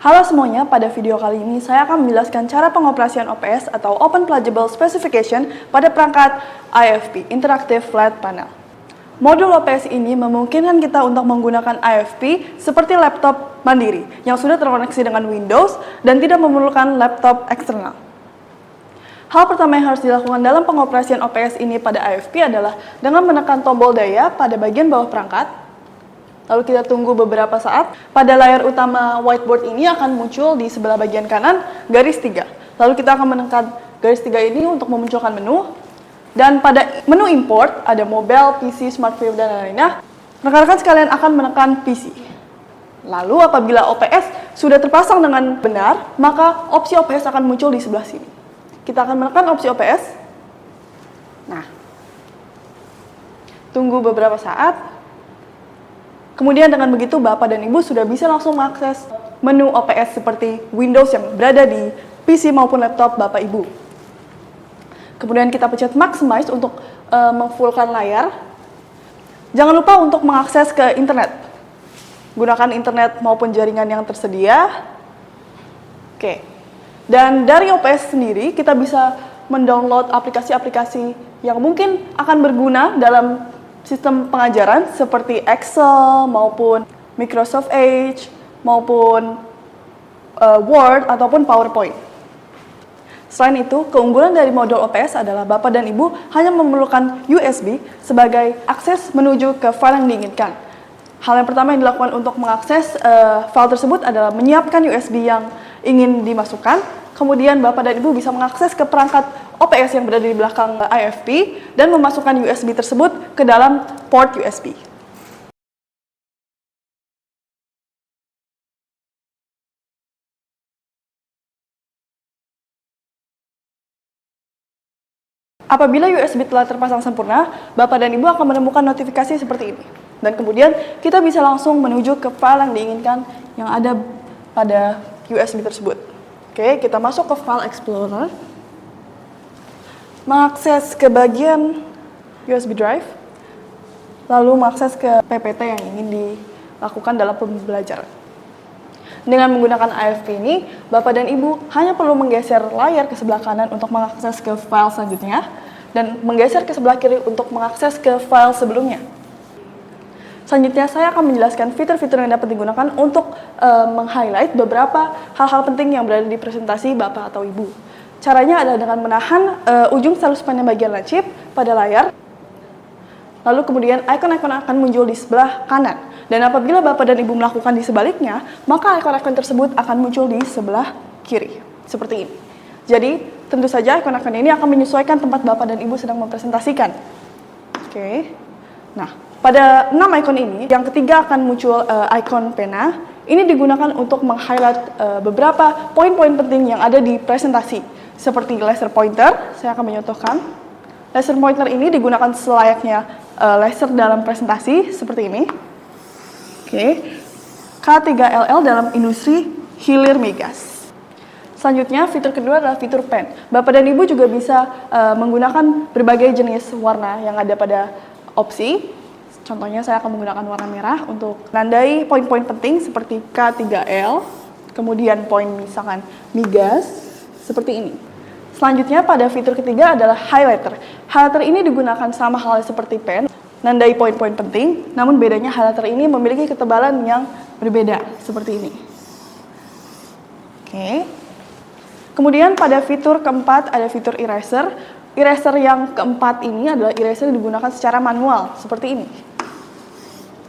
Halo semuanya, pada video kali ini saya akan menjelaskan cara pengoperasian OPS atau Open Pluggable Specification pada perangkat IFP, Interactive Flat Panel. Modul OPS ini memungkinkan kita untuk menggunakan IFP seperti laptop mandiri yang sudah terkoneksi dengan Windows dan tidak memerlukan laptop eksternal. Hal pertama yang harus dilakukan dalam pengoperasian OPS ini pada IFP adalah dengan menekan tombol daya pada bagian bawah perangkat. Lalu kita tunggu beberapa saat. Pada layar utama whiteboard ini akan muncul di sebelah bagian kanan garis 3. Lalu kita akan menekan garis 3 ini untuk memunculkan menu. Dan pada menu import ada mobile, PC, smart view, dan lainnya. Rekan-rekan sekalian akan menekan PC. Lalu apabila OPS sudah terpasang dengan benar, maka opsi OPS akan muncul di sebelah sini. Kita akan menekan opsi OPS. Nah, tunggu beberapa saat. Kemudian dengan begitu Bapak dan Ibu sudah bisa langsung mengakses menu OPS seperti Windows yang berada di PC maupun laptop Bapak Ibu. Kemudian kita pencet Maximize untuk memfullkan layar. Jangan lupa untuk mengakses ke internet. Gunakan internet maupun jaringan yang tersedia. Oke. Dan dari OPS sendiri kita bisa mendownload aplikasi-aplikasi yang mungkin akan berguna dalam sistem pengajaran seperti Excel maupun Microsoft Edge maupun Word ataupun PowerPoint. Selain itu, keunggulan dari modul OPS adalah Bapak dan Ibu hanya memerlukan USB sebagai akses menuju ke file yang diinginkan. Hal yang pertama yang dilakukan untuk mengakses file tersebut adalah menyiapkan USB yang ingin dimasukkan. Kemudian Bapak dan Ibu bisa mengakses ke perangkat OPS yang berada di belakang IFP dan memasukkan USB tersebut ke dalam port USB. Apabila USB telah terpasang sempurna, Bapak dan Ibu akan menemukan notifikasi seperti ini. Dan kemudian kita bisa langsung menuju ke file yang diinginkan yang ada pada USB tersebut. Oke, kita masuk ke File Explorer. Mengakses ke bagian USB drive, lalu mengakses ke PPT yang ingin dilakukan dalam pembelajaran. Dengan menggunakan IFP ini, Bapak dan Ibu hanya perlu menggeser layar ke sebelah kanan untuk mengakses ke file selanjutnya, dan menggeser ke sebelah kiri untuk mengakses ke file sebelumnya. Selanjutnya, saya akan menjelaskan fitur-fitur yang dapat digunakan untuk meng-highlight beberapa hal-hal penting yang berada di presentasi Bapak atau Ibu. Caranya adalah dengan menahan ujung stylus pen yang bagian lancip pada layar. Lalu kemudian ikon-ikon akan muncul di sebelah kanan. Dan apabila Bapak dan Ibu melakukan di sebaliknya, maka ikon-ikon tersebut akan muncul di sebelah kiri. Seperti ini. Jadi, tentu saja ikon-ikon ini akan menyesuaikan tempat Bapak dan Ibu sedang mempresentasikan. Oke. Nah, pada 6 ikon ini, yang ketiga akan muncul ikon pena. Ini digunakan untuk meng-highlight beberapa poin-poin penting yang ada di presentasi. Seperti laser pointer, saya akan menyontohkan. Laser pointer ini digunakan selayaknya laser dalam presentasi, seperti ini. Oke. K3LL dalam industri hilir migas. Selanjutnya, fitur kedua adalah fitur pen. Bapak dan Ibu juga bisa menggunakan berbagai jenis warna yang ada pada opsi. Contohnya, saya akan menggunakan warna merah untuk menandai poin-poin penting seperti K3L, kemudian poin misalkan migas, seperti ini. Selanjutnya, pada fitur ketiga adalah highlighter. Highlighter ini digunakan sama halnya seperti pen, menandai poin-poin penting, namun bedanya highlighter ini memiliki ketebalan yang berbeda, seperti ini. Oke. Kemudian pada fitur keempat ada fitur eraser. Eraser yang keempat ini adalah eraser yang digunakan secara manual, seperti ini.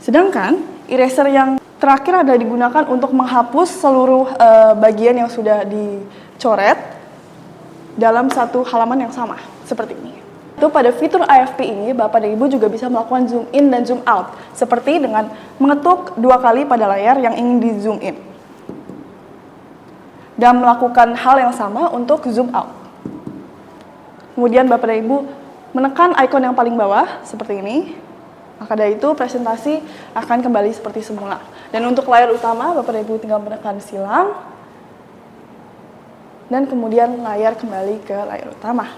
Sedangkan eraser yang terakhir adalah digunakan untuk menghapus seluruh bagian yang sudah dicoret dalam satu halaman yang sama, seperti ini. Itu pada fitur IFP ini, Bapak dan Ibu juga bisa melakukan zoom in dan zoom out, seperti dengan mengetuk 2 kali pada layar yang ingin di zoom in. Dan melakukan hal yang sama untuk zoom out. Kemudian Bapak dan Ibu menekan ikon yang paling bawah, seperti ini. Maka dari itu presentasi akan kembali seperti semula. Dan untuk layar utama, Bapak dan Ibu tinggal menekan silang. Dan kemudian layar kembali ke layar utama.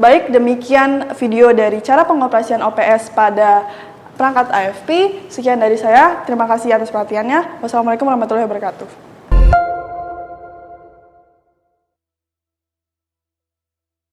Baik, demikian video dari cara pengoperasian OPS pada perangkat IFP. Sekian dari saya, terima kasih atas perhatiannya. Wassalamualaikum warahmatullahi wabarakatuh.